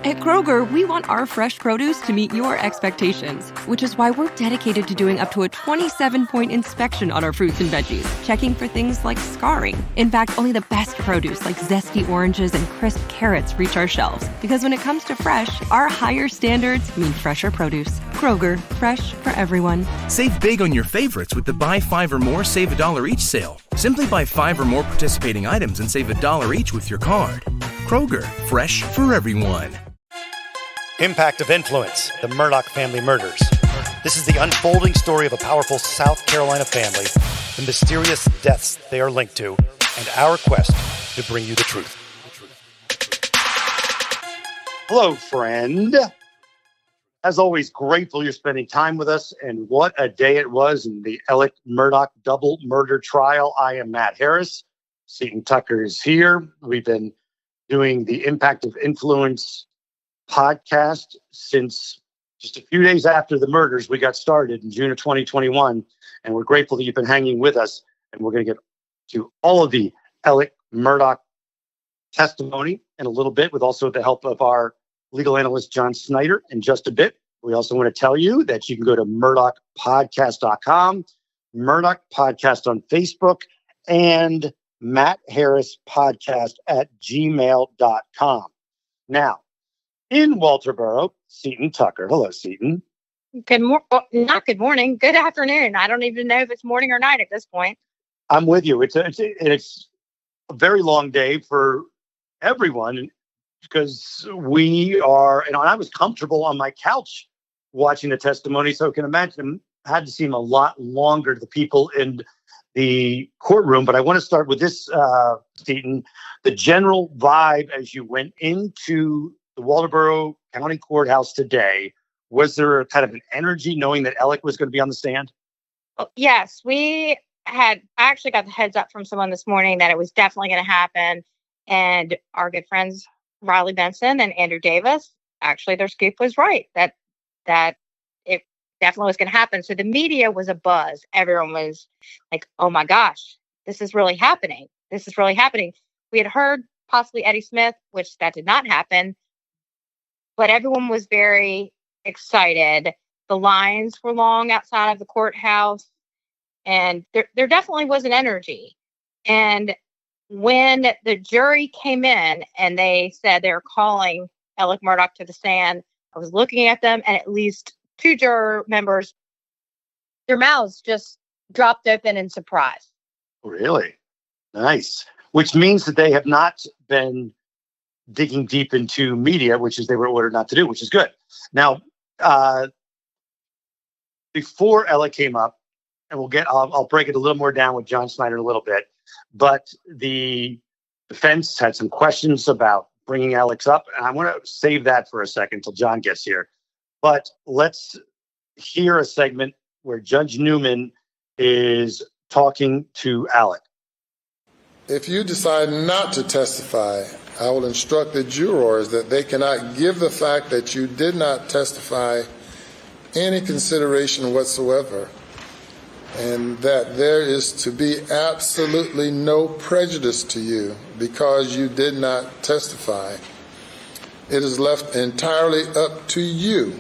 At Kroger, we want our fresh produce to meet your expectations, which is why we're dedicated to doing up to a 27-point inspection on our fruits and veggies, checking for things like scarring. In fact, only the best produce like zesty oranges and crisp carrots reach our shelves. Because when it comes to fresh, our higher standards mean fresher produce. Kroger, fresh for everyone. Save big on your favorites with the Buy 5 or More Save $1 each sale. Simply buy 5 or more participating items and save $1 each with your card. Kroger, fresh for everyone. Impact of Influence, the Murdaugh family murders. This is the unfolding story of a powerful South Carolina family, the mysterious deaths they are linked to, and our quest to bring you the truth. Hello, friend. As always, grateful you're spending time with us, and what a day it was in the Alec Murdaugh double murder trial. I am Matt Harris. Seton Tucker is here. We've been doing the Impact of Influence podcast since just a few days after the murders. We got started in June of 2021, and we're grateful that you've been hanging with us. And we're going to get to all of the Alec Murdaugh testimony in a little bit, with also the help of our legal analyst, John Snyder, in just a bit. We also want to tell you that you can go to murdaughpodcast.com, Murdaugh Podcast on Facebook, and Matt Harris Podcast at gmail.com. Now, in Walterboro, Seton Tucker. Hello, Seton. Not good morning. Good afternoon. I don't even know if it's morning or night at this point. I'm with you. It's a very long day for everyone, because we are, and I was comfortable on my couch watching the testimony, so I can imagine it had to seem a lot longer to the people in the courtroom. But I want to start with this, Seton, the general vibe as you went into the Walterboro County Courthouse today. Was there kind of an energy knowing that Alec was going to be on the stand? Yes, I actually got the heads up from someone this morning that it was definitely going to happen. And our good friends, Riley Benson and Andrew Davis, actually their scoop was right, that it definitely was going to happen. So the media was abuzz. Everyone was like, oh my gosh, this is really happening. This is really happening. We had heard possibly Eddie Smith, which that did not happen. But everyone was very excited. The lines were long outside of the courthouse, and there definitely was an energy. And when the jury came in and they said they were calling Alec Murdaugh to the stand, I was looking at them, and at least two juror members, their mouths just dropped open in surprise. Really? Nice. Which means that they have not been digging deep into media, which is they were ordered not to do, which is good. Now, before Ella came up, and I'll break it a little more down with John Snyder in a little bit, but the defense had some questions about bringing Alex up, and I want to save that for a second until John gets here. But let's hear a segment where Judge Newman is talking to Alec. If you decide not to testify, I will instruct the jurors that they cannot give the fact that you did not testify any consideration whatsoever, and that there is to be absolutely no prejudice to you because you did not testify. It is left entirely up to you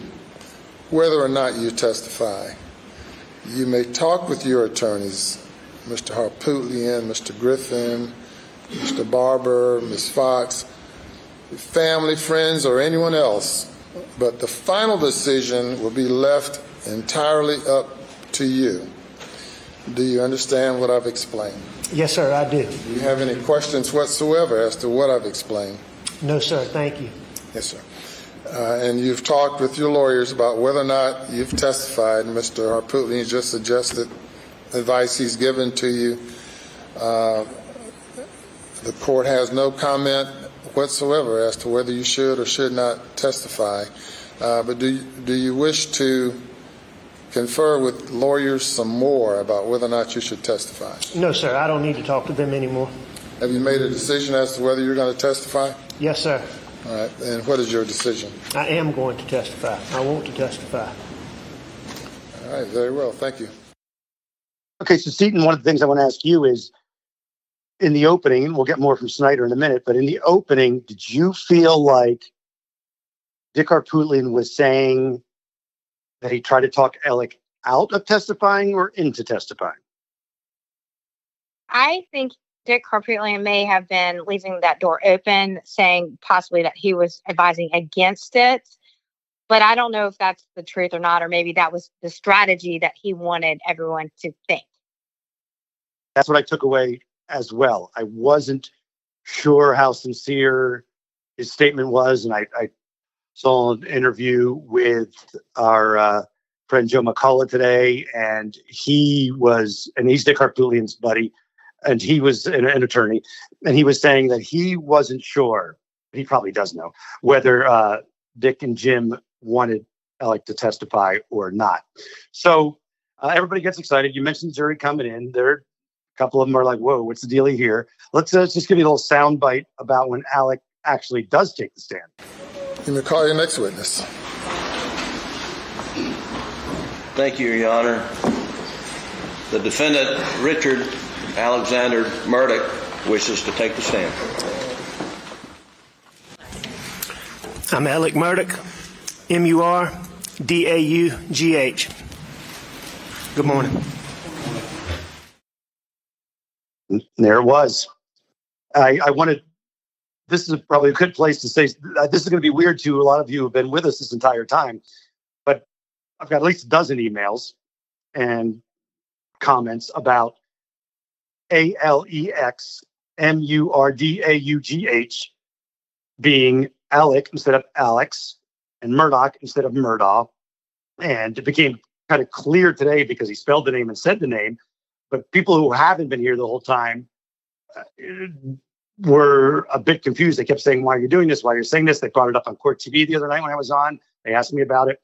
whether or not you testify. You may talk with your attorneys, Mr. Harpootlian, Mr. Griffin, Mr. Barber, Ms. Fox, family, friends, or anyone else, but the final decision will be left entirely up to you. Do you understand what I've explained? Yes, sir, I do. Do you have any questions whatsoever as to what I've explained? No, sir, thank you. Yes, sir. And you've talked with your lawyers about whether or not you've testified. Mr. Harpootlian just suggested advice he's given to you. The court has no comment whatsoever as to whether you should or should not testify. But do you wish to confer with lawyers some more about whether or not you should testify? No, sir, I don't need to talk to them anymore. Have you made a decision as to whether you're going to testify? Yes, sir. All right. And what is your decision? I am going to testify. I want to testify. All right. Very well. Thank you. Okay, so Seton, one of the things I want to ask you is, in the opening, and we'll get more from Snyder in a minute, but in the opening, did you feel like Dick Harpootlian was saying that he tried to talk Alec out of testifying or into testifying? I think Dick Harpootlian may have been leaving that door open, saying possibly that he was advising against it. But I don't know if that's the truth or not, or maybe that was the strategy that he wanted everyone to think. That's what I took away as well. I wasn't sure how sincere his statement was, and I saw an interview with our friend Joe McCullough today, and he's Dick Harpootlian's buddy, and he was an attorney, and he was saying that he wasn't sure, he probably does know, whether Dick and Jim wanted Alec to testify or not. So everybody gets excited. You mentioned the jury coming in. A couple of them are like, whoa, what's the deal here? Let's just give you a little sound bite about when Alec actually does take the stand. You may call your next witness. Thank you, Your Honor. The defendant, Richard Alexander Murdaugh, wishes to take the stand. I'm Alec Murdaugh, Murdaugh. Good morning. There it was. I wanted, this is probably a good place to say, this is going to be weird to a lot of you who have been with us this entire time, but I've got at least a dozen emails and comments about ALEXMURDAUGH being Alec instead of Alex and Murdaugh instead of Murdaugh. And it became kind of clear today because he spelled the name and said the name. But people who haven't been here the whole time were a bit confused. They kept saying, why are you doing this? Why are you saying this? They brought it up on Court TV the other night when I was on. They asked me about it.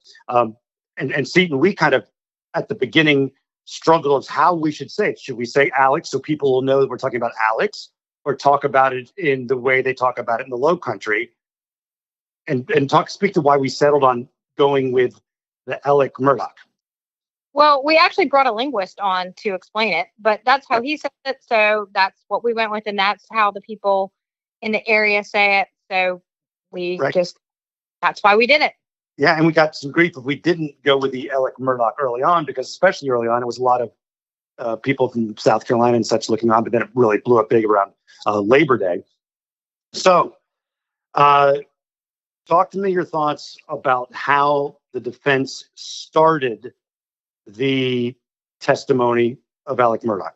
And Seton, we kind of, at the beginning, struggled with how we should say it. Should we say Alex so people will know that we're talking about Alex, or talk about it in the way they talk about it in the Low Country? And speak to why we settled on going with the Alec Murdaugh. Well, we actually brought a linguist on to explain it, but that's how he said it. So that's what we went with, and that's how the people in the area say it. So that's why we did it. Yeah, and we got some grief if we didn't go with the Alec Murdaugh early on, because especially early on, it was a lot of people from South Carolina and such looking on, but then it really blew up big around Labor Day. So talk to me your thoughts about how the defense started the testimony of Alec Murdaugh.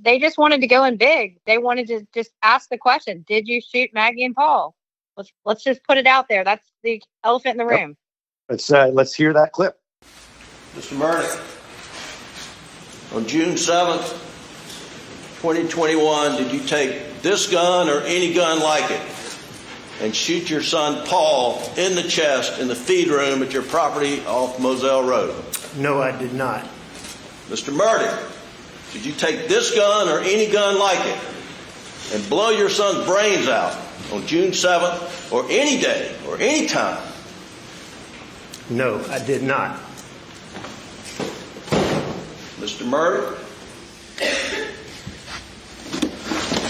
They just wanted to go in big. They wanted to just ask the question, did you shoot Maggie and Paul? Let's just put it out there. That's the elephant in the room. Let's hear that clip. Mr. Murdaugh, on June 7th, 2021, did you take this gun or any gun like it and shoot your son Paul in the chest in the feed room at your property off Moselle Road? No, I did not. Mr. Murdaugh, did you take this gun or any gun like it and blow your son's brains out on June 7th or any day or any time? No, I did not. Mr. Murdaugh,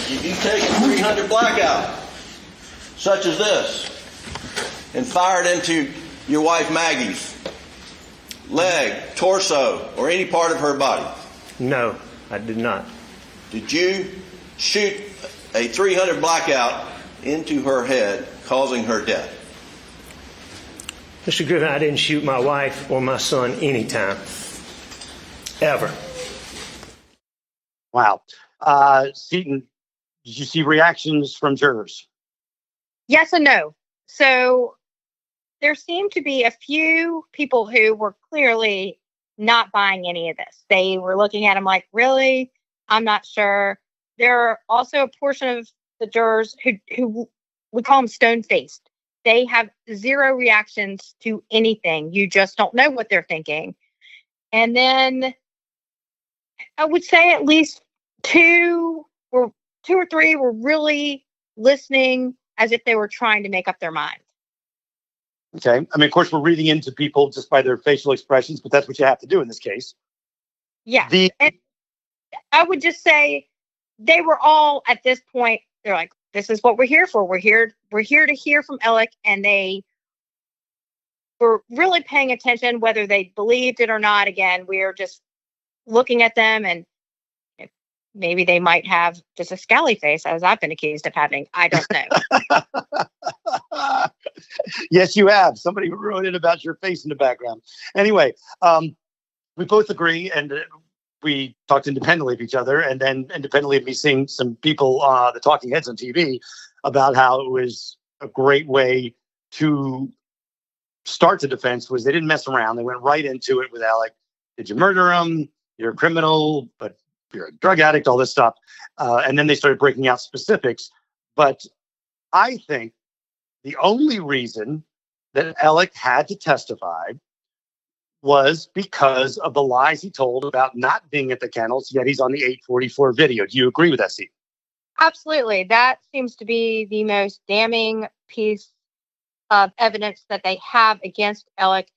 did you take a 300 blackout such as this and fire it into your wife Maggie's leg, torso, or any part of her body? No, I did not. Did you shoot a 300 blackout into her head, causing her death? Mr. Griffin, I didn't shoot my wife or my son anytime. Ever. Wow. Seton, did you see reactions from jurors? Yes and no. So there seemed to be a few people who were clearly not buying any of this. They were looking at him like, really? I'm not sure. There are also a portion of the jurors who we call them stone-faced. They have zero reactions to anything. You just don't know what they're thinking. And then I would say at least two or three were really listening as if they were trying to make up their mind. Okay. I mean, of course, we're reading into people just by their facial expressions, but that's what you have to do in this case. Yeah. And I would just say they were all at this point, they're like, this is what we're here for. We're here to hear from Alec, and they were really paying attention, whether they believed it or not. Again, we're just looking at them, and maybe they might have just a scally face, as I've been accused of having. I don't know. Yes, you have. Somebody wrote in about your face in the background. Anyway, we both agree, and we talked independently of each other, and then independently of me seeing some people, the talking heads on TV, about how it was a great way to start the defense. Was they didn't mess around. They went right into it with Alec. Did you murder him? You're a criminal, but you're a drug addict, all this stuff. And then they started breaking out specifics. But I think the only reason that Alec had to testify was because of the lies he told about not being at the kennels, yet he's on the 844 video. Do you agree with that, Steve? Absolutely. That seems to be the most damning piece of evidence that they have against Alec.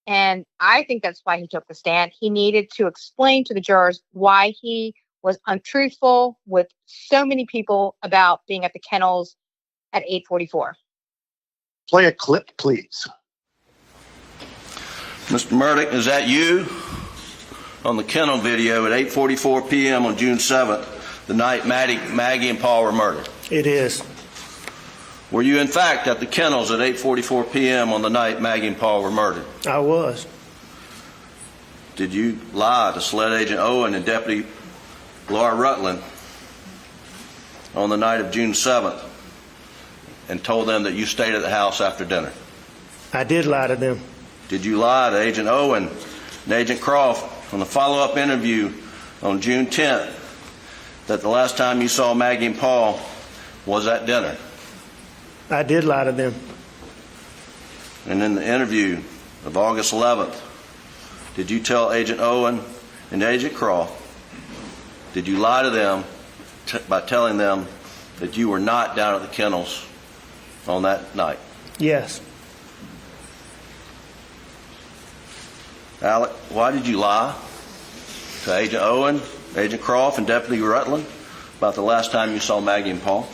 And I think that's why he took the stand. He needed to explain to the jurors why he was untruthful with so many people about being at the kennels at 844. Play a clip, please. Mr. Murdaugh, is that you on the kennel video at 8:44 p.m. on June 7th, the night Maggie and Paul were murdered? It is. Were you, in fact, at the kennels at 8:44 p.m. on the night Maggie and Paul were murdered? I was. Did you lie to SLED Agent Owen and Deputy Laura Rutland on the night of June 7th and told them that you stayed at the house after dinner? I did lie to them. Did you lie to Agent Owen and Agent Croft on the follow-up interview on June 10th that the last time you saw Maggie and Paul was at dinner? I did lie to them. And in the interview of August 11th, did you tell Agent Owen and Agent Croft, did you lie to them by telling them that you were not down at the kennels on that night? Yes. Alec, why did you lie to Agent Owen, Agent Croft, and Deputy Rutland about the last time you saw Maggie and Paul?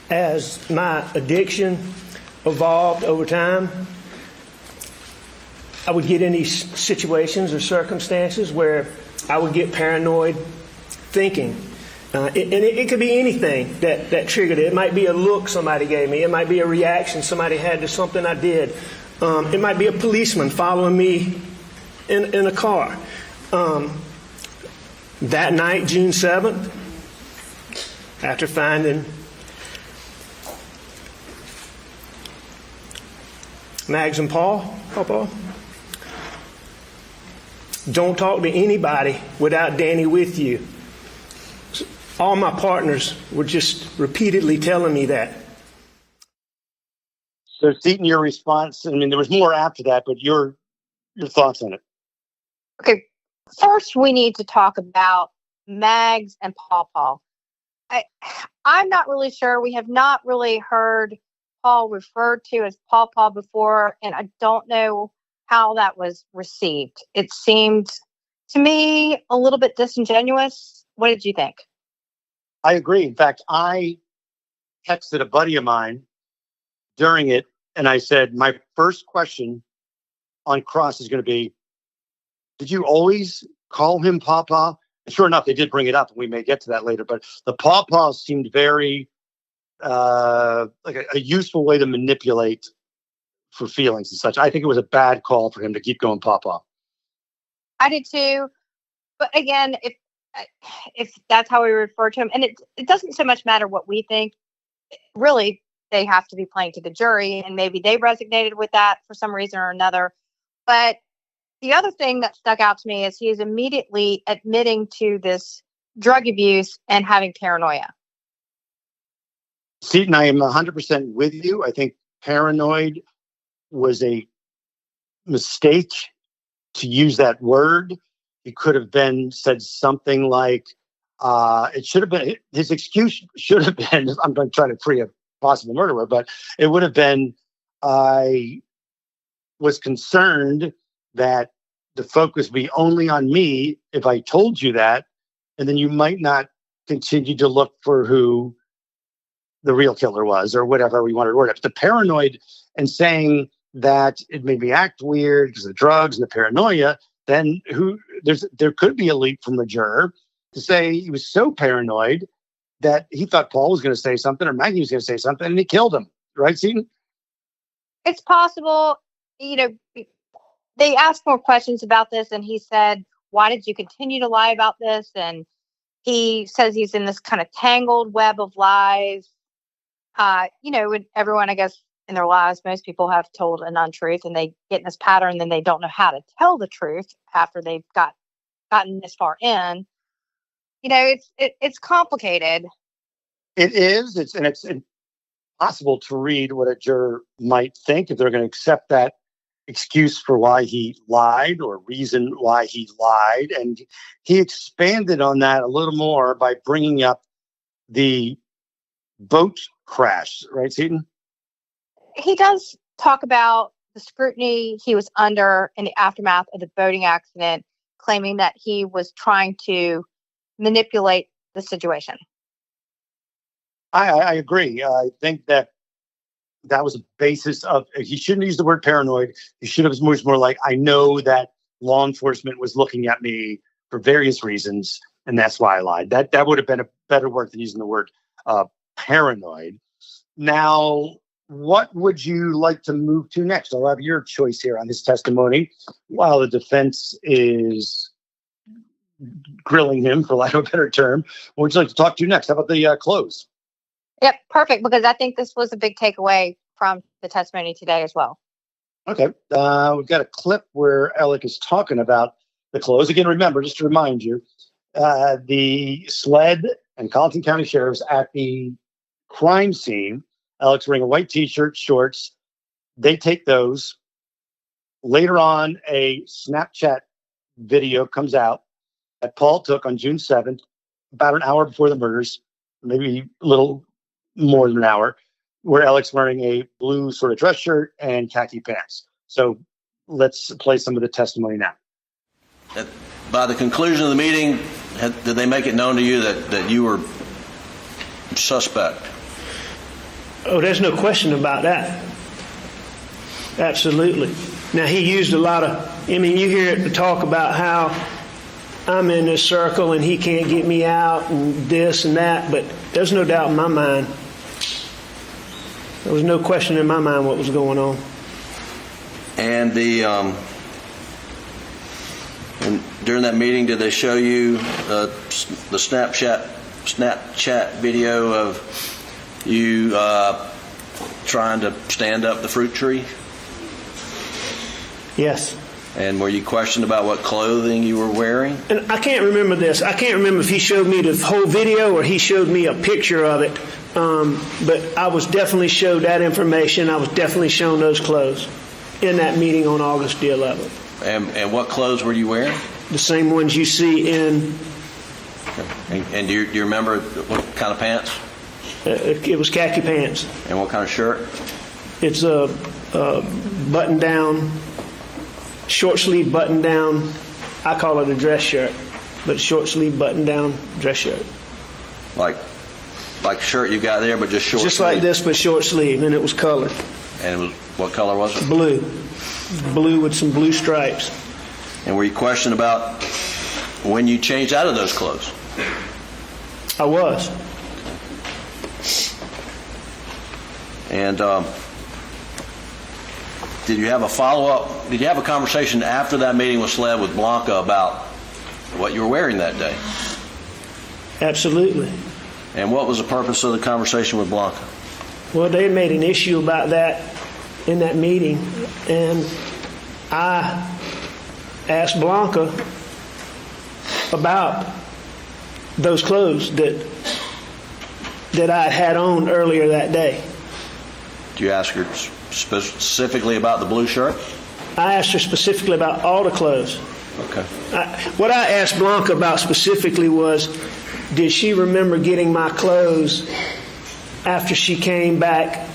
As my addiction evolved over time, I would get in these situations or circumstances where I would get paranoid thinking. And it could be anything that triggered it. It might be a look somebody gave me. It might be a reaction somebody had to something I did. It might be a policeman following me in a car. That night, June 7th, after finding Mags and Papa, don't talk to anybody without Danny with you. All my partners were just repeatedly telling me that. So, Seton, your response, I mean, there was more after that, but your thoughts on it. Okay, first we need to talk about Mags and Paul. I'm not really sure. We have not really heard Paul referred to as Paul before, and I don't know how that was received. It seemed to me a little bit disingenuous. What did you think? I agree. In fact, I texted a buddy of mine during it, and I said, my first question on cross is going to be, did you always call him Papa? And sure enough, they did bring it up, and we may get to that later, but the Papa seemed very like a useful way to manipulate for feelings and such. I think it was a bad call for him to keep going Papa. I did too. But again, if that's how we refer to him, and it doesn't so much matter what we think. Really, they have to be playing to the jury, and maybe they resonated with that for some reason or another. But the other thing that stuck out to me is he is immediately admitting to this drug abuse and having paranoia. Seton, I am 100% with you. I think paranoid was a mistake to use that word. He could have said something like, it should have been, his excuse should have been, I'm going to try to free a possible murderer, but it would have been, I was concerned that the focus would be only on me if I told you that, and then you might not continue to look for who the real killer was, or whatever we wanted to word it. The paranoid and saying that it made me act weird because of the drugs and the paranoia, then there could be a leap from the juror to say he was so paranoid that he thought Paul was going to say something or Maggie was going to say something and he killed him. Right, Seton? It's possible. They asked more questions about this, and he said, why did you continue to lie about this? And he says he's in this kind of tangled web of lies. When everyone, I guess, in their lives, most people have told an untruth, and they get in this pattern, and then they don't know how to tell the truth after they've gotten this far in. It's complicated. It is. It's impossible to read what a juror might think if they're going to accept that excuse for why he lied or reason why he lied. And he expanded on that a little more by bringing up the boat crash. Right, Seton? He does talk about the scrutiny he was under in the aftermath of the boating accident, claiming that he was trying to manipulate the situation. I agree. I think that was a basis of, he shouldn't use the word paranoid. He should have used more like, I know that law enforcement was looking at me for various reasons, and that's why I lied. That would have been a better word than using the word paranoid. Now, what would you like to move to next? I'll have your choice here on his testimony while the defense is grilling him, for lack of a better term. What would you like to talk to next? How about the close? Yep, perfect, because I think this was a big takeaway from the testimony today as well. Okay. We've got a clip where Alec is talking about the close. Again, remember, just to remind you, the SLED and Colleton County Sheriffs at the crime scene, Alec's wearing a white t-shirt, shorts. They take those. Later on, a Snapchat video comes out that Paul took on June 7th, about an hour before the murders, maybe a little more than an hour, where Alec's wearing a blue sort of dress shirt and khaki pants. So let's play some of the testimony now. By the conclusion of the meeting, did they make it known to you that you were suspect? Oh, there's no question about that. Absolutely. Now, he used a lot of, you hear it talk about how I'm in this circle and he can't get me out and this and that, but there's no doubt in my mind. There was no question in my mind what was going on. And and during that meeting, did they show you the Snapchat video of you trying to stand up the fruit tree? Yes. And were you questioned about what clothing you were wearing? And I can't remember this. I can't remember if he showed me the whole video or he showed me a picture of it. But I was definitely showed that information. I was definitely shown those clothes in that meeting on August the 11th. And what clothes were you wearing? The same ones you see in... And do you remember what kind of pants? It was khaki pants. And what kind of shirt? It's a button-down, short-sleeve button-down. I call it a dress shirt, but short-sleeve button-down dress shirt. Like the shirt you got there, but just short sleeve? Just like this, but short-sleeve, and it was colored. And it was, what color was it? Blue. Blue with some blue stripes. And were you questioned about when you changed out of those clothes? I was. And did you have a follow-up? Did you have a conversation after that meeting with SLED with Blanca about what you were wearing that day? Absolutely. And what was the purpose of the conversation with Blanca? Well, they had made an issue about that in that meeting, and I asked Blanca about those clothes that I had on earlier that day. Did you ask her specifically about the blue shirt? I asked her specifically about all the clothes. Okay. What I asked Blanca about specifically was, did she remember getting my clothes after she came back?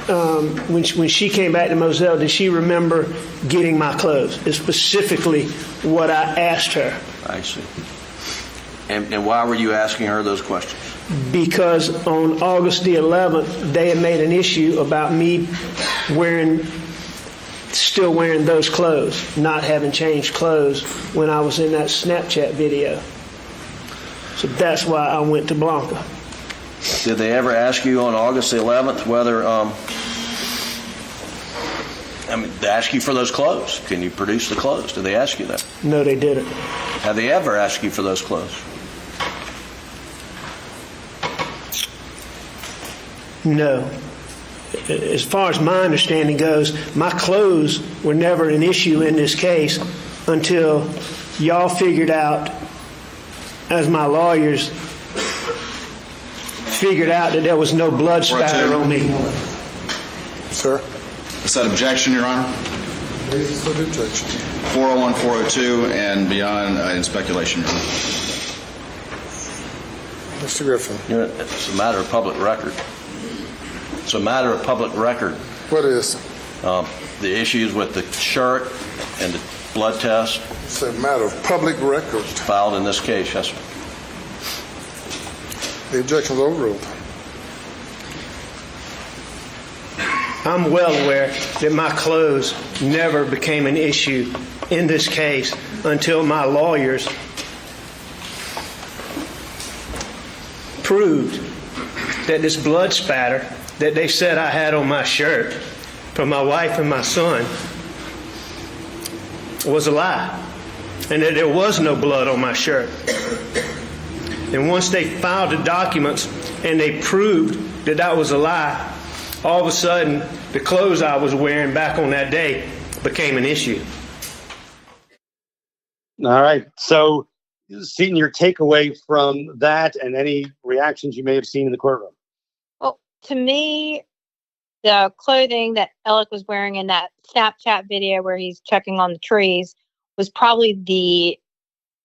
When she came back to Moselle, did she remember getting my clothes? It's specifically what I asked her. I see. And why were you asking her those questions? Because on August the 11th, they had made an issue about me wearing still wearing those clothes, not having changed clothes when I was in that Snapchat video. So that's why I went to Blanca. Did they ever ask you on August the 11th whether, they ask you for those clothes? Can you produce the clothes? Did they ask you that? No, they didn't. Have they ever asked you for those clothes? No. As far as my understanding goes, my clothes were never an issue in this case until y'all figured out, as my lawyers figured out, that there was no blood spatter on me. Sir? Is that objection, Your Honor? Basis for the objection. 401, 402, and beyond in speculation, Your Honor. Mr. Griffin. It's a matter of public record. It's a matter of public record. What is? The issues with the shirt and the blood test. It's a matter of public record. Filed in this case, yes, sir. The objection is overruled. I'm well aware that my clothes never became an issue in this case until my lawyers proved that this blood spatter that they said I had on my shirt from my wife and my son was a lie, and that there was no blood on my shirt. And once they filed the documents and they proved that that was a lie, all of a sudden the clothes I was wearing back on that day became an issue. All right. So, Seton, your takeaway from that and any reactions you may have seen in the courtroom? Well, to me, the clothing that Alec was wearing in that Snapchat video where he's checking on the trees was probably the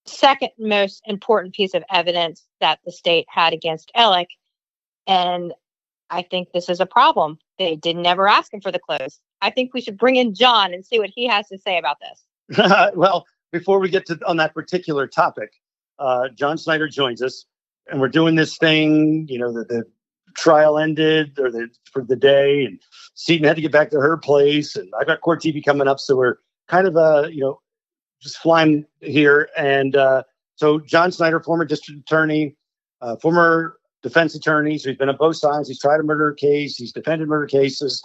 second most important piece of evidence that the state had against Alec. And I think this is a problem. They didn't ever ask him for the clothes. I think we should bring in John and see what he has to say about this. Well, before we get to on that particular topic, John Snyder joins us, and we're doing this thing. You know, the trial ended for the day, and Seton had to get back to her place, and I got court TV coming up, so we're kind of just flying here. And so John Snyder, former district attorney, former defense attorney, so he's been on both sides. He's tried a murder case. He's defended murder cases.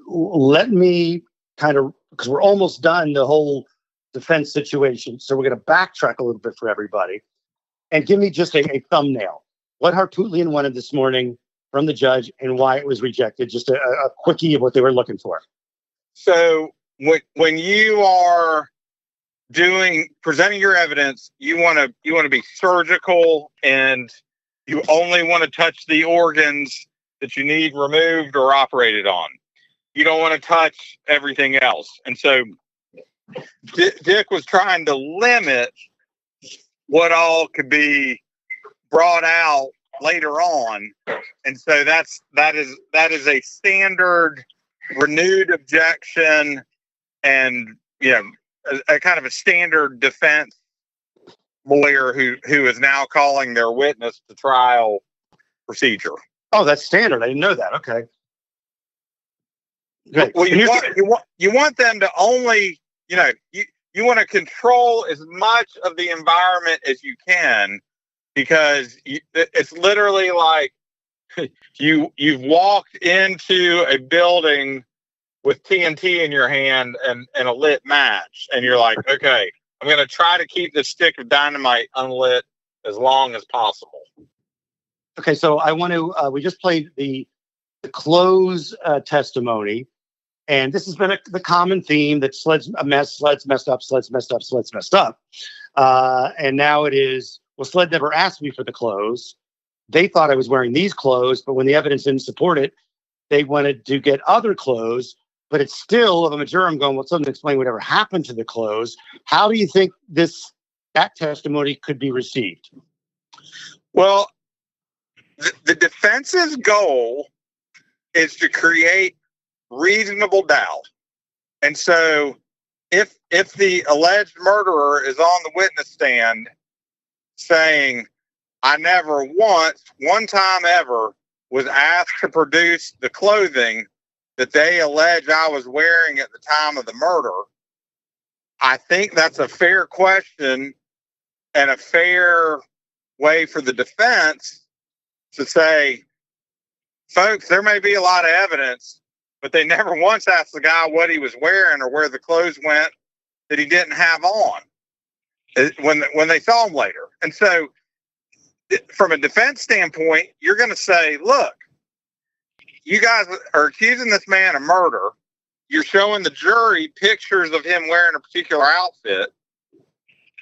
Let me because we're almost done the whole defense situation. So we're going to backtrack a little bit for everybody and give me just a thumbnail. What Harpootlian wanted this morning from the judge and why it was rejected. Just a quickie of what they were looking for. So when you are presenting your evidence, you want to be surgical, and you only want to touch the organs that you need removed or operated on. You don't want to touch everything else. And so Dick was trying to limit what all could be brought out later on. And so that is a standard renewed objection, and a kind of a standard defense lawyer who is now calling their witness to trial procedure. Oh, that's standard. I didn't know that. Okay. Great. Well, you want them to only, you want to control as much of the environment as you can, because it's literally like you've walked into a building with TNT in your hand and a lit match, and you're like, okay, I'm going to try to keep this stick of dynamite unlit as long as possible. Okay, so I want to. We just played the close testimony, and this has been the common theme that sleds messed up. And now it is, well, Sled never asked me for the clothes. They thought I was wearing these clothes, but when the evidence didn't support it, they wanted to get other clothes. But it's still, of a majority, I'm going, well, something to explain whatever happened to the clothes. How do you think that testimony could be received? Well, the defense's goal is to create reasonable doubt. And so if the alleged murderer is on the witness stand saying, I never one time ever was asked to produce the clothing that they allege I was wearing at the time of the murder, I think that's a fair question and a fair way for the defense to say, folks, there may be a lot of evidence, but they never once asked the guy what he was wearing or where the clothes went that he didn't have on when they saw him later. And so from a defense standpoint, you're going to say, look, you guys are accusing this man of murder. You're showing the jury pictures of him wearing a particular outfit.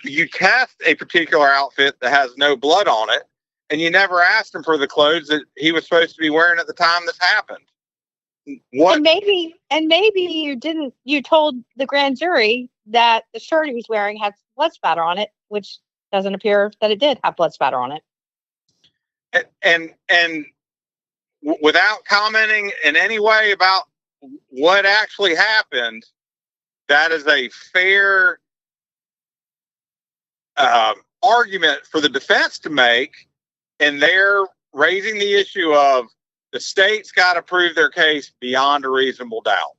You test a particular outfit that has no blood on it, and you never asked him for the clothes that he was supposed to be wearing at the time this happened. What? And maybe you didn't. You told the grand jury that the shirt he was wearing had blood spatter on it, which doesn't appear that it did have blood spatter on it. And without commenting in any way about what actually happened, that is a fair argument for the defense to make, and they're raising the issue of the state's got to prove their case beyond a reasonable doubt.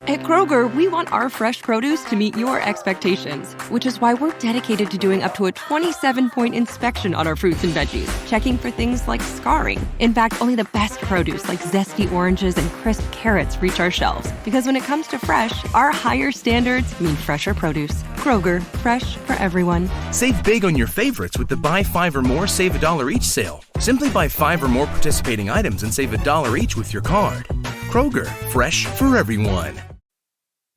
At Kroger, we want our fresh produce to meet your expectations, which is why we're dedicated to doing up to a 27-point inspection on our fruits and veggies, checking for things like scarring. In fact, only the best produce like zesty oranges and crisp carrots reach our shelves. Because when it comes to fresh, our higher standards mean fresher produce. Kroger, fresh for everyone. Save big on your favorites with the Buy 5 or More Save $1 each sale. Simply buy 5 or more participating items and save $1 each with your card. Kroger, fresh for everyone.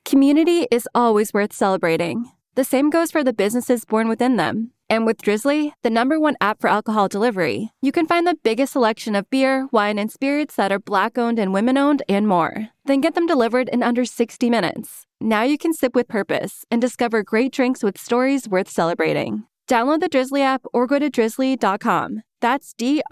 Community is always worth celebrating. The same goes for the businesses born within them. And with Drizzly, the #1 app for alcohol delivery, you can find the biggest selection of beer, wine, and spirits that are Black-owned and women-owned and more. Then get them delivered in under 60 minutes. Now you can sip with purpose and discover great drinks with stories worth celebrating. Download the Drizzly app or go to drizzly.com. That's DRIZLY.com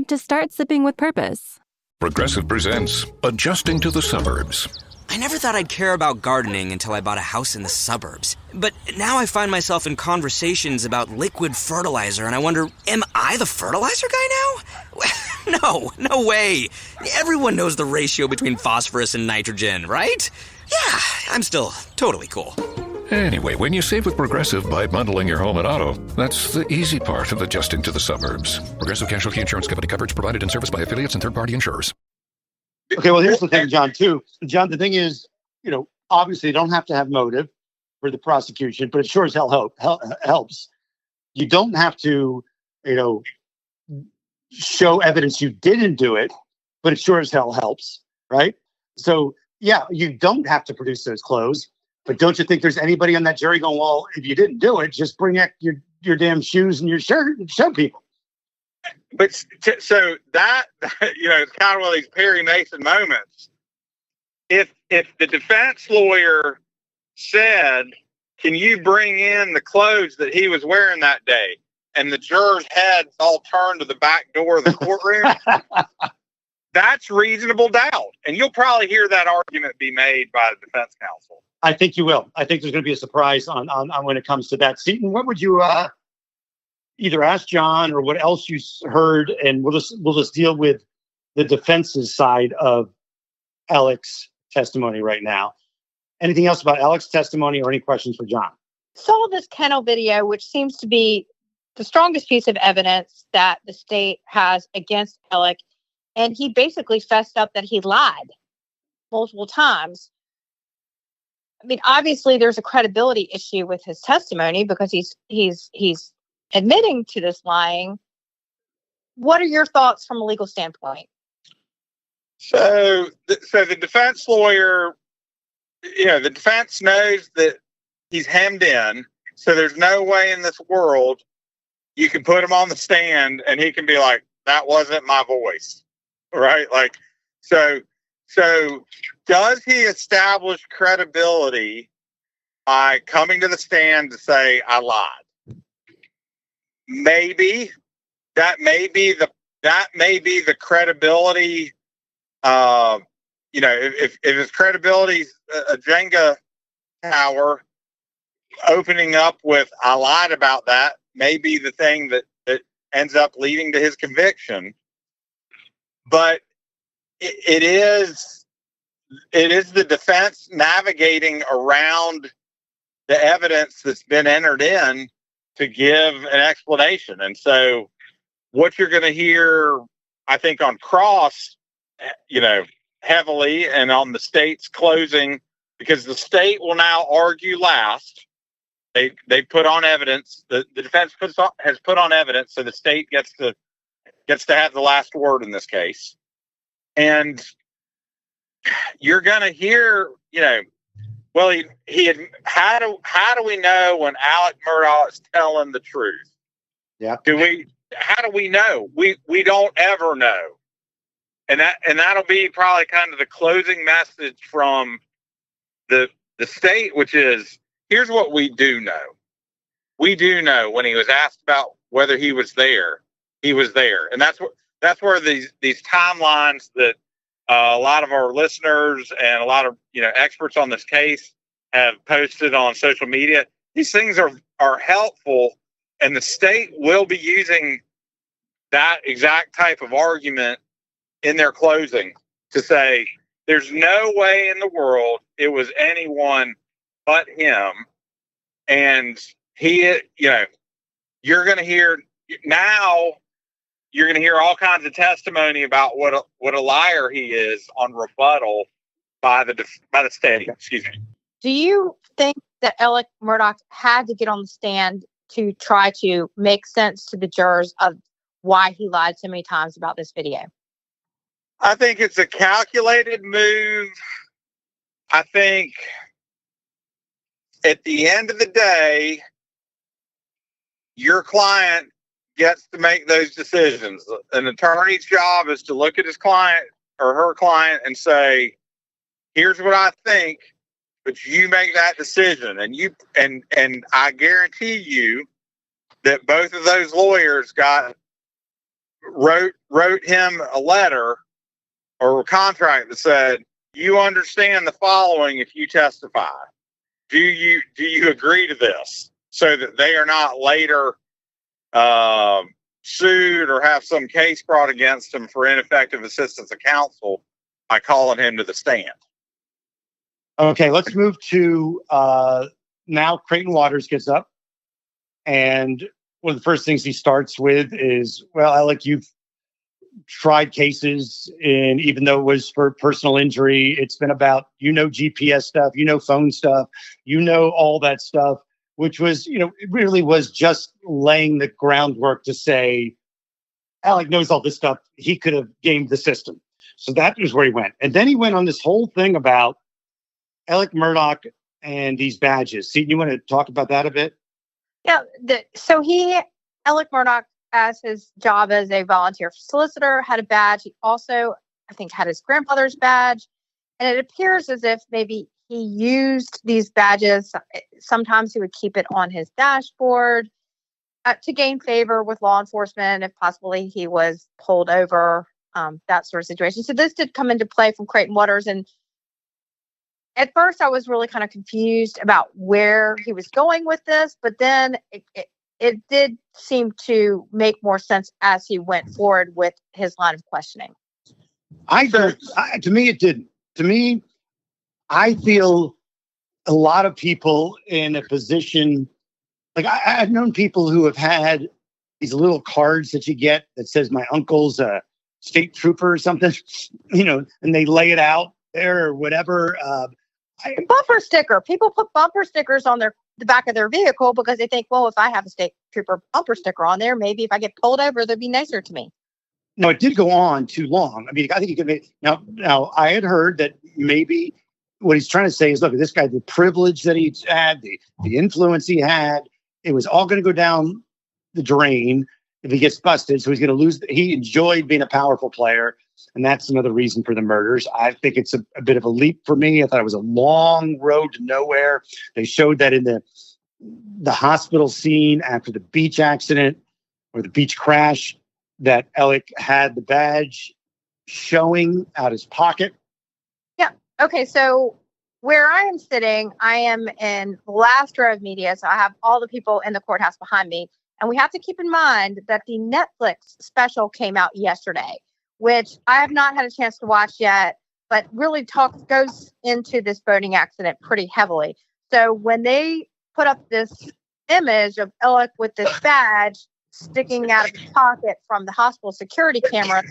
to start sipping with purpose. Progressive presents Adjusting to the Suburbs. I never thought I'd care about gardening until I bought a house in the suburbs. But now I find myself in conversations about liquid fertilizer, and I wonder, am I the fertilizer guy now? No way. Everyone knows the ratio between phosphorus and nitrogen, right? Yeah, I'm still totally cool. Anyway, when you save with Progressive by bundling your home and auto, that's the easy part of adjusting to the suburbs. Progressive Casualty Insurance Company coverage provided and serviced by affiliates and third-party insurers. Okay, well, here's the thing, John, too. John, the thing is, obviously you don't have to have motive for the prosecution, but it sure as hell helps. You don't have to, show evidence you didn't do it, but it sure as hell helps, right? So, yeah, you don't have to produce those clothes, but don't you think there's anybody on that jury going, well, if you didn't do it, just bring your damn shoes and your shirt and show people. But so that, it's kind of one of these Perry Mason moments. If the defense lawyer said, can you bring in the clothes that he was wearing that day? And the jurors' heads all turned to the back door of the courtroom. That's reasonable doubt. And you'll probably hear that argument be made by the defense counsel. I think you will. I think there's going to be a surprise on when it comes to that. Seton, what would you either ask John or what else you heard, and we'll just deal with the defense's side of Alex's testimony right now. Anything else about Alex's testimony or any questions for John? Saw this kennel video, which seems to be the strongest piece of evidence that the state has against Alec, and he basically fessed up that he lied multiple times. I mean, obviously, there's a credibility issue with his testimony because he's admitting to this lying. What are your thoughts from a legal standpoint? So the defense lawyer, the defense knows that he's hemmed in. So there's no way in this world you can put him on the stand and he can be like, that wasn't my voice. Right? Like, so does he establish credibility by coming to the stand to say, I lied? Maybe that may be the credibility. If his credibility is a Jenga tower, opening up with "I lied about that" may be the thing that ends up leading to his conviction. But it is the defense navigating around the evidence that's been entered in to give an explanation. And so what you're going to hear, I think, on cross, heavily, and on the state's closing, because the state will now argue last. They put on evidence. The defense has put on evidence, so the state gets to have the last word in this case. And you're going to hear, well, how do we know when Alec Murdaugh is telling the truth? Yeah. How do we know? We don't ever know. And that'll be probably kind of the closing message from the state, which is, here's what we do know. We do know when he was asked about whether he was there, he was there. And that's where these timelines that a lot of our listeners and a lot of experts on this case have posted on social media. These things are helpful, and the state will be using that exact type of argument in their closing to say there's no way in the world it was anyone but him. And he, you're going to hear now. You're going to hear all kinds of testimony about what a liar he is on rebuttal by the state. Excuse me. Do you think that Alec Murdaugh had to get on the stand to try to make sense to the jurors of why he lied so many times about this video? I think it's a calculated move. I think at the end of the day, your client gets to make those decisions. An attorney's job is to look at his client or her client and say, here's what I think, but you make that decision. And I guarantee you that both of those lawyers wrote him a letter or a contract that said, you understand the following if you testify. Do you agree to this? So that they are not later sued or have some case brought against him for ineffective assistance of counsel by calling him to the stand. Okay, let's move to now Creighton Waters gets up, and one of the first things he starts with is, well, Alec, you've tried cases, and even though it was for personal injury, it's been about, GPS stuff, phone stuff, all that stuff, which was, it really was just laying the groundwork to say, Alec knows all this stuff. He could have gamed the system. So that was where he went. And then he went on this whole thing about Alec Murdaugh and these badges. See, you want to talk about that a bit? Yeah. Alec Murdaugh, as his job as a volunteer solicitor, had a badge. He also, I think, had his grandfather's badge. And it appears as if maybe he used these badges. Sometimes he would keep it on his dashboard to gain favor with law enforcement if possibly he was pulled over, that sort of situation. So this did come into play from Creighton Waters. And at first I was really kind of confused about where he was going with this, but then it did seem to make more sense as he went forward with his line of questioning. To me, it didn't. To me, I feel a lot of people in a position, like I've known people who have had these little cards that you get that says my uncle's a state trooper or something, and they lay it out there or whatever. Bumper sticker. People put bumper stickers on the back of their vehicle because they think, well, if I have a state trooper bumper sticker on there, maybe if I get pulled over, they'll be nicer to me. No, it did go on too long. I mean, I think you could make now. I had heard that maybe what he's trying to say is, look, this guy, the privilege that he had, the influence he had, it was all going to go down the drain if he gets busted. So he's going to lose. He enjoyed being a powerful player, and that's another reason for the murders. I think it's a bit of a leap for me. I thought it was a long road to nowhere. They showed that in the hospital scene after the beach accident or the beach crash, that Alec had the badge showing out his pocket. Yeah. Okay. So where I am sitting, I am in the last row of media. So I have all the people in the courthouse behind me. And we have to keep in mind that the Netflix special came out yesterday, which I have not had a chance to watch yet, but really goes into this boating accident pretty heavily. So when they put up this image of Alec with this badge sticking out of his pocket from the hospital security camera,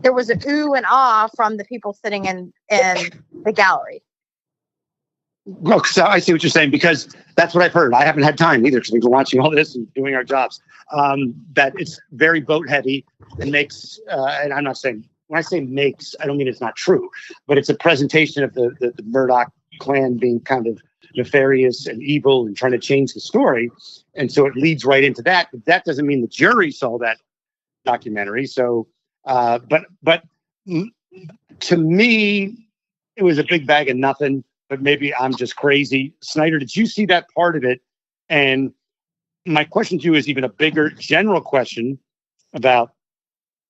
there was an ooh and ah from the people sitting in the gallery. Well, so I see what you're saying, because that's what I've heard. I haven't had time either because we've been watching all this and doing our jobs. That it's very boat heavy and makes, and I'm not saying, when I say makes, I don't mean it's not true, but it's a presentation of the Murdaugh clan being kind of nefarious and evil and trying to change the story. And so it leads right into that. But that doesn't mean the jury saw that documentary. So, but to me, it was a big bag of nothing. But maybe I'm just crazy. Snyder, did you see that part of it? And my question to you is even a bigger general question about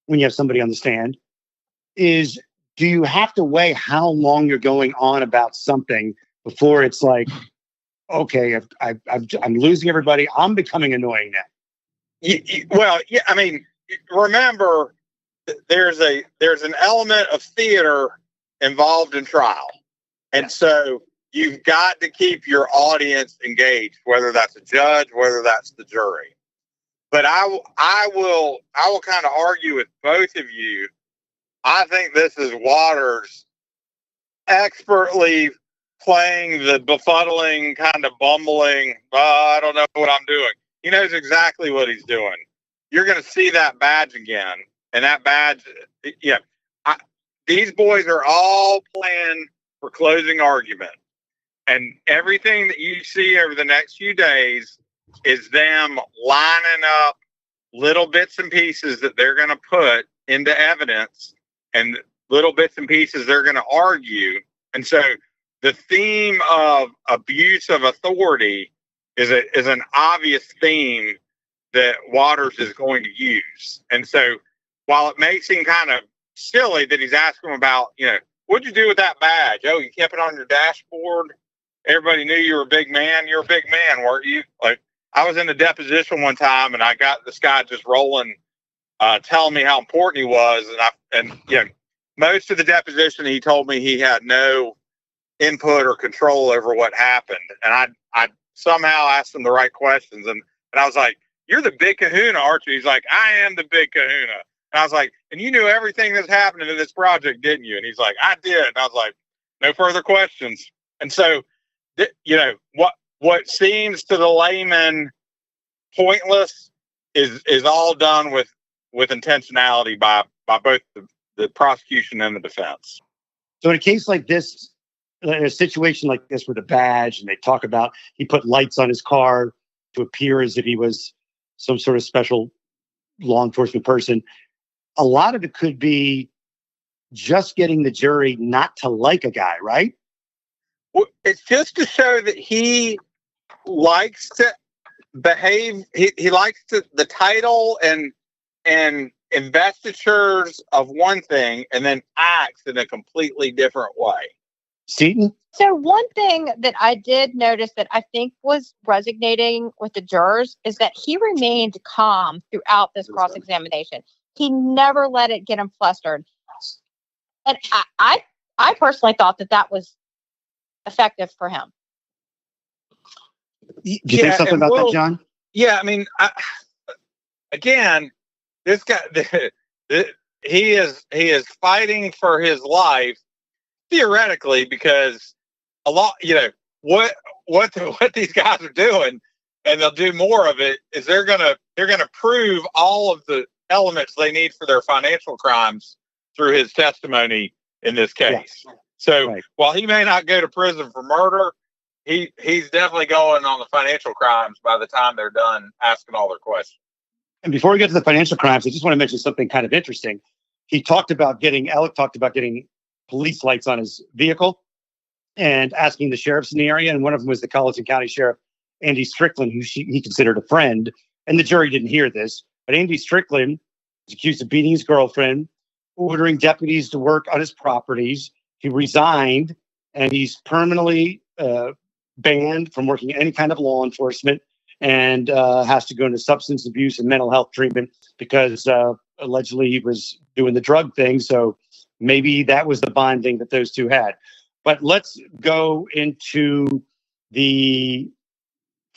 when you have somebody on the stand is, do you have to weigh how long you're going on about something before it's like, okay, I'm losing everybody. I'm becoming annoying now. Well, yeah, I mean, remember, there's an element of theater involved in trial. And so you've got to keep your audience engaged, whether that's a judge, whether that's the jury. But I will kind of argue with both of you. I think this is Waters expertly playing the befuddling, kind of bumbling, I don't know what I'm doing. He knows exactly what he's doing. You're going to see that badge again. And that badge, yeah, these boys are all playing for closing argument. And everything that you see over the next few days is them lining up little bits and pieces that they're going to put into evidence and little bits and pieces they're going to argue. And so the theme of abuse of authority is an obvious theme that Waters is going to use. And so while it may seem kind of silly that he's asking about, what'd you do with that badge? Oh, you kept it on your dashboard. Everybody knew you were a big man. You're a big man, weren't you? Like, I was in a deposition one time and I got this guy just rolling, telling me how important he was. And most of the deposition, he told me he had no input or control over what happened. And I somehow asked him the right questions. And I was like, you're the big kahuna, aren't you? He's like, I am the big kahuna. And I was like, and you knew everything that's happening in this project, didn't you? And he's like, I did. And I was like, no further questions. And so, what seems to the layman pointless is all done with intentionality by both the prosecution and the defense. So in a case like this, in a situation like this with a badge, and they talk about he put lights on his car to appear as if he was some sort of special law enforcement person, a lot of it could be just getting the jury not to like a guy, right? Well, it's just to show that he likes to behave. He likes the title and investitures of one thing, and then acts in a completely different way. Seaton? So one thing that I did notice that I think was resonating with the jurors is that he remained calm throughout this cross-examination. He never let it get him flustered. And I personally thought that was effective for him. Do you think something about that, John? Yeah, I mean, again, this guy, he is fighting for his life theoretically, because a lot, what these guys are doing, and they'll do more of it, is they're gonna prove all of the elements they need for their financial crimes through his testimony in this case. Yeah. So while he may not go to prison for murder, he's definitely going on the financial crimes by the time they're done asking all their questions. And before we get to the financial crimes, I just want to mention something kind of interesting. Alec talked about getting police lights on his vehicle and asking the sheriffs in the area. And one of them was the Colleton County Sheriff, Andy Strickland, who he considered a friend. And the jury didn't hear this. But Andy Strickland was accused of beating his girlfriend, ordering deputies to work on his properties. He resigned, and he's permanently banned from working any kind of law enforcement, and has to go into substance abuse and mental health treatment because of allegedly he was doing the drug thing. So maybe that was the bonding that those two had. But let's go into the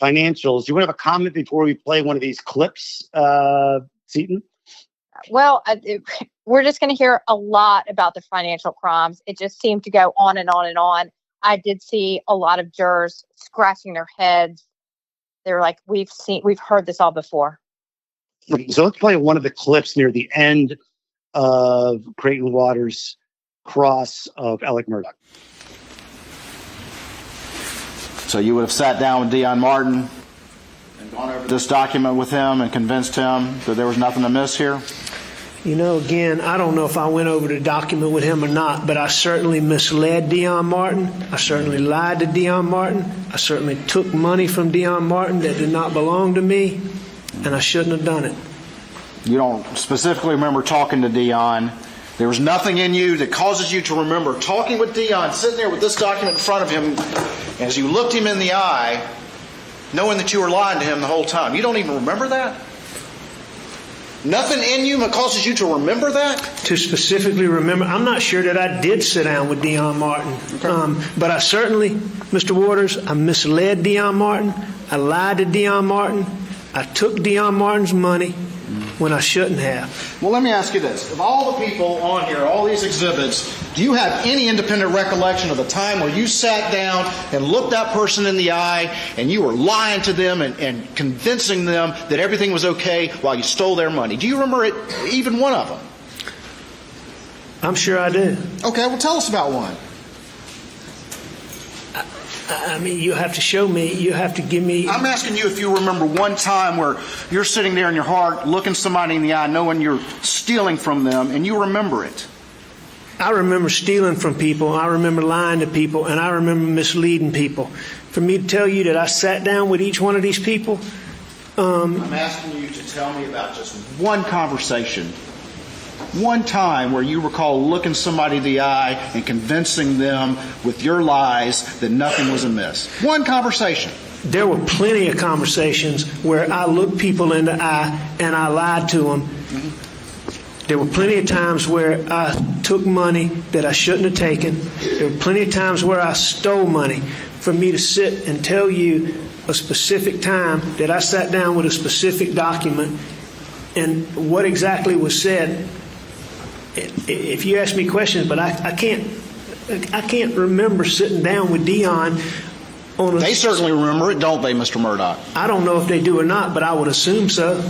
financials. Do you want to have a comment before we play one of these clips, Seaton? Well, we're just going to hear a lot about the financial crimes. It just seemed to go on and on and on. I did see a lot of jurors scratching their heads. They were like, we've heard this all before. So let's play one of the clips near the end of Creighton Waters' cross of Alec Murdaugh. So you would have sat down with Dion Martin and gone over this document with him and convinced him that there was nothing amiss here? You know, again, I don't know if I went over the document with him or not, but I certainly misled Dion Martin. I certainly lied to Dion Martin. I certainly took money from Dion Martin that did not belong to me, and I shouldn't have done it. You don't specifically remember talking to Dion. There was nothing in you that causes you to remember talking with Dion, sitting there with this document in front of him, as you looked him in the eye, knowing that you were lying to him the whole time. You don't even remember that? Nothing in you that causes you to remember that? To specifically remember, I'm not sure that I did sit down with Dion Martin. Okay. But I certainly, Mr. Waters, I misled Dion Martin. I lied to Dion Martin. I took Dion Martin's money when I shouldn't have. Well, let me ask you this. Of all the people on here, all these exhibits, do you have any independent recollection of the time where you sat down and looked that person in the eye and you were lying to them and convincing them that everything was okay while you stole their money? Do you remember it, even one of them? I'm sure I do. Okay, well, tell us about one. I mean, you have to show me. You have to give me. I'm asking you if you remember one time where you're sitting there in your heart, looking somebody in the eye, knowing you're stealing from them, and you remember it. I remember stealing from people. I remember lying to people, and I remember misleading people. For me to tell you that I sat down with each one of these people. I'm asking you to tell me about just one conversation, one time where you recall looking somebody in the eye and convincing them with your lies that nothing was amiss. One conversation. There were plenty of conversations where I looked people in the eye and I lied to them. Mm-hmm. There were plenty of times where I took money that I shouldn't have taken. There were plenty of times where I stole money. For me to sit and tell you a specific time that I sat down with a specific document and what exactly was said, if you ask me questions, but I can't remember sitting down with Dion on They certainly remember it, don't they, Mr. Murdaugh? I don't know if they do or not, but I would assume so.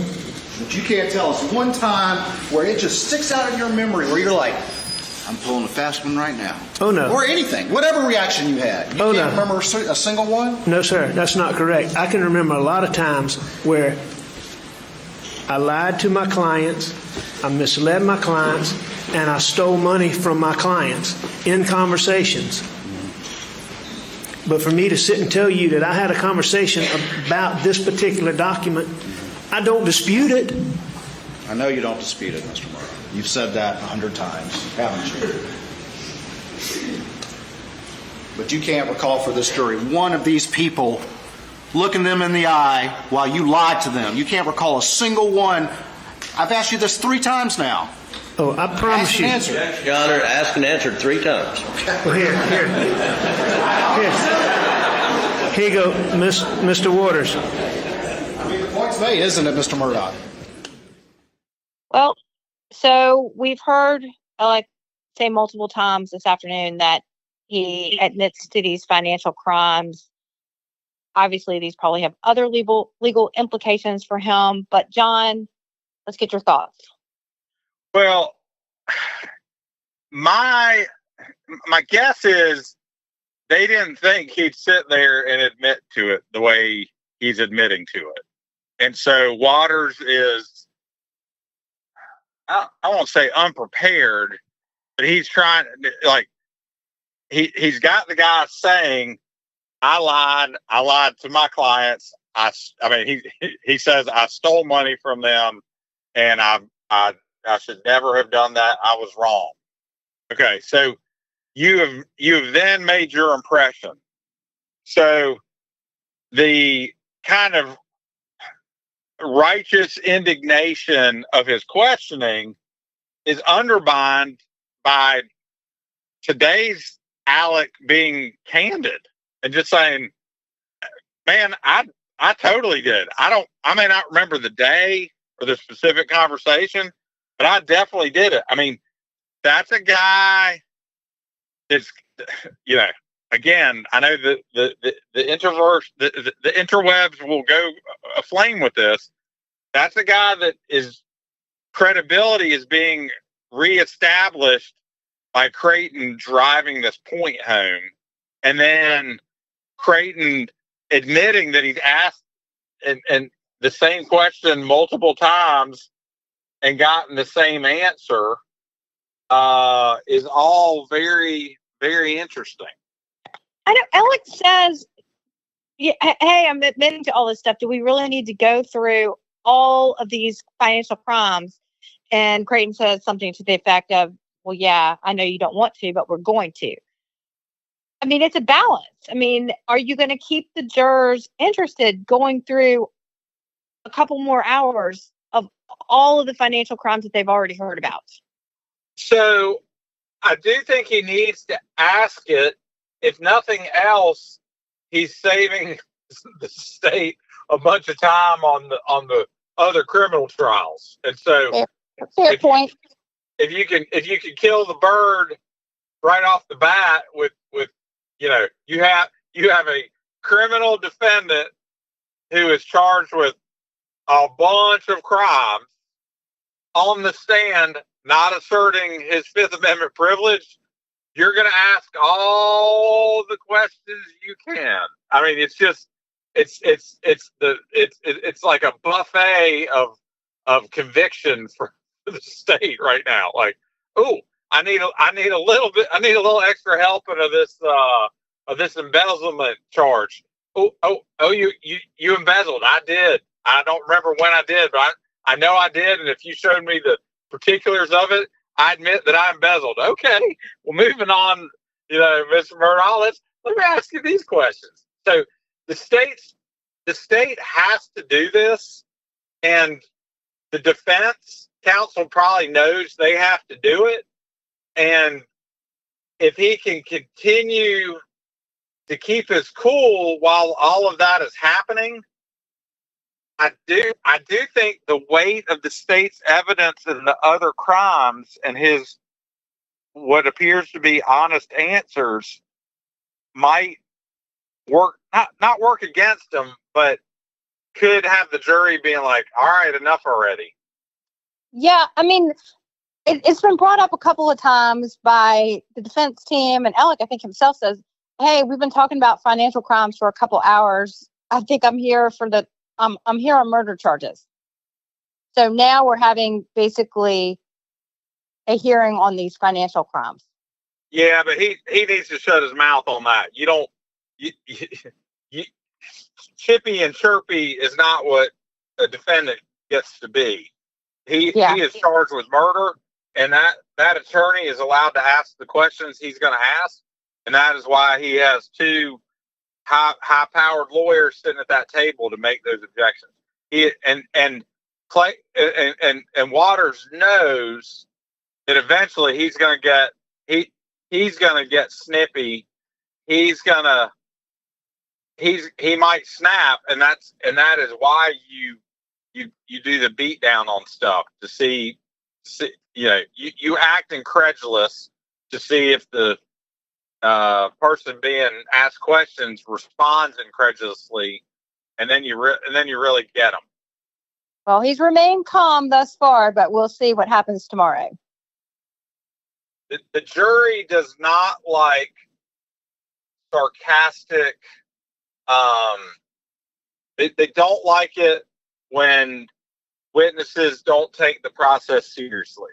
But you can't tell us one time where it just sticks out in your memory where you're like, I'm pulling a fast one right now. Oh, no. Or anything, whatever reaction you had. You can't remember a single one? No, sir, that's not correct. I can remember a lot of times where I lied to my clients, I misled my clients, and I stole money from my clients in conversations. But for me to sit and tell you that I had a conversation about this particular document, I don't dispute it. I know you don't dispute it, Mr. Murdaugh. You've said that 100 times, haven't you? But you can't recall for this jury one of these people looking them in the eye while you lied to them. You can't recall a single one. I've asked you this 3 times now. Oh, I promise you. Yes, Your Honor, asked and answered 3 times. Well, here you go, Mr. Waters. I mean, the point's made, isn't it, Mr. Murdaugh? Well, so we've heard, say multiple times this afternoon that he admits to these financial crimes. Obviously, these probably have other legal implications for him. But John, let's get your thoughts. Well, my guess is they didn't think he'd sit there and admit to it the way he's admitting to it. And so Waters is, I won't say unprepared, but he's trying, he's got the guy saying, I lied to my clients. He says I stole money from them and I should never have done that. I was wrong. Okay, so you have then made your impression. So the kind of righteous indignation of his questioning is undermined by today's Alec being candid and just saying, man, I totally did. I may not remember the day or the specific conversation, but I definitely did it. I mean, that's a guy that's, again, I know the interwebs will go aflame with this. That's a guy that is credibility is being reestablished by Creighton driving this point home, and then Creighton admitting that he's asked and the same question multiple times and gotten the same answer is all very, very interesting. I know Alec says, hey, I'm admitting to all this stuff. Do we really need to go through all of these financial crimes? And Creighton says something to the effect of, well, yeah, I know you don't want to, but we're going to. I mean, it's a balance. I mean, are you going to keep the jurors interested going through a couple more hours of all of the financial crimes that they've already heard about? So I do think he needs to ask it. If nothing else, he's saving the state a bunch of time on the other criminal trials. And so fair point. If you can kill the bird right off the bat with you have a criminal defendant who is charged with a bunch of crimes on the stand, not asserting his Fifth Amendment privilege, you're going to ask all the questions you can. I mean, it's just it's like a buffet of conviction for the state right now. Like, oh, I need a little extra helping of this embezzlement charge. Oh, you embezzled. I did. I don't remember when I did, but I know I did. And if you showed me the particulars of it, I admit that I embezzled. Okay, well, moving on. Mr. Murdaugh, let me ask you these questions. So the state has to do this, and the defense counsel probably knows they have to do it. And if he can continue to keep his cool while all of that is happening, I do think the weight of the state's evidence and the other crimes and his what appears to be honest answers might work not work against him, but could have the jury being like, all right, enough already. Yeah, I mean, it's been brought up a couple of times by the defense team, and Alec, I think himself, says, hey, we've been talking about financial crimes for a couple hours. I think I'm here I'm here on murder charges. So now we're having basically a hearing on these financial crimes. Yeah, but he needs to shut his mouth on that. Chippy and chirpy is not what a defendant gets to be. He is charged with murder, and that attorney is allowed to ask the questions he's going to ask, and that is why he has two high-powered lawyers sitting at that table to make those objections. And Waters knows that eventually he's going to get snippy. He might snap, and that is why you do the beat down on stuff to see you act incredulous to see if the person being asked questions responds incredulously, and then you really get them. Well, he's remained calm thus far, but we'll see what happens tomorrow. The jury does not like sarcastic. They don't like it when witnesses don't take the process seriously.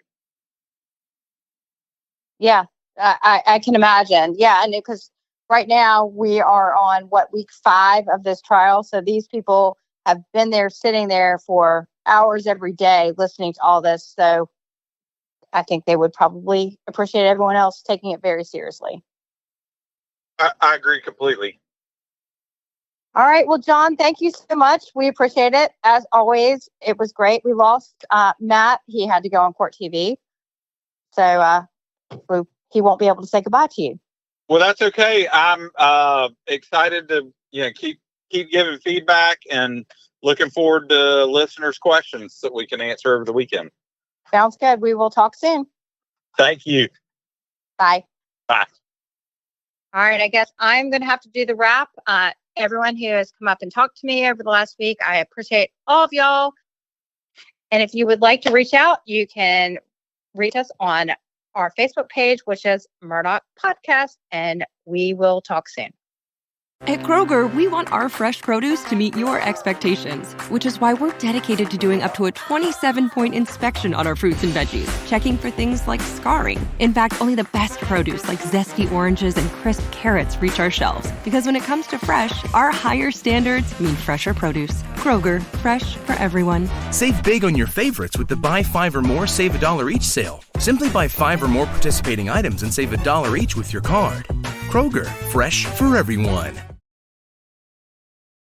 Yeah, I can imagine. Yeah, and because right now we are on week 5 of this trial, so these people have been there, sitting there for hours every day, listening to all this. So I think they would probably appreciate everyone else taking it very seriously. I agree completely. All right. Well, John, thank you so much. We appreciate it. As always, it was great. We lost Matt. He had to go on Court TV. So he won't be able to say goodbye to you. Well, that's okay. I'm excited to keep giving feedback and looking forward to listeners' questions that we can answer over the weekend. Sounds good. We will talk soon. Thank you. Bye. Bye. All right. I guess I'm going to have to do the wrap. Everyone who has come up and talked to me over the last week, I appreciate all of y'all. And if you would like to reach out, you can reach us on our Facebook page, which is Murdaugh Podcast, and we will talk soon. At Kroger, we want our fresh produce to meet your expectations, which is why we're dedicated to doing up to a 27-point inspection on our fruits and veggies, checking for things like scarring. In fact, only the best produce like zesty oranges and crisp carrots reach our shelves. Because when it comes to fresh, our higher standards mean fresher produce. Kroger, fresh for everyone. Save big on your favorites with the Buy 5 or More Save $1 each sale. Simply buy 5 or more participating items and save $1 each with your card. Kroger, fresh for everyone.